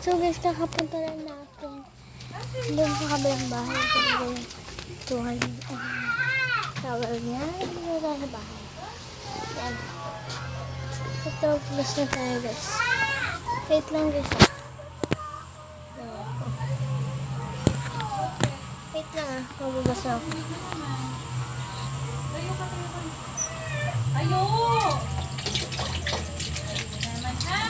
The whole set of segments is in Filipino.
So guys, kakapunta lang natin doon sa kabilang bahay. Tuhan tower niya. Dito tayo sa bahay. Yan. Ito, plus na tayo guys. Wait lang guys. Wait lang mababas na ako. Ayo! Naman ha?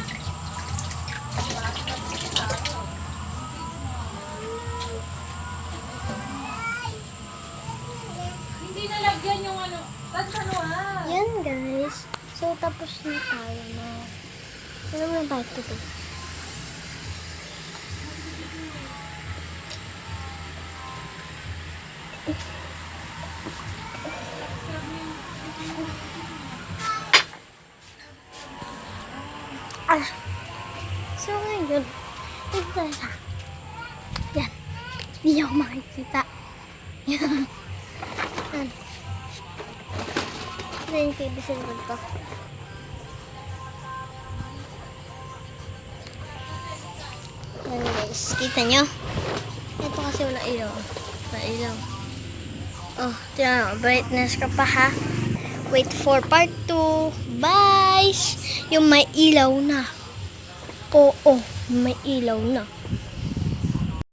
Hindi nalagyan yung ano. Saan ha? Yan guys. So tapos na tayo na. Ano mo na tayo ito? So ngayon, ito tayo sa yan, hindi ako makikita yan ito yung TV sa likod ko. Yan guys, kita nyo ito kasi wala ilaw, oh, tiyan, brightness ka pa ha. Wait for part 2. Bye! Yung may ilaw na. Oo, may ilaw na.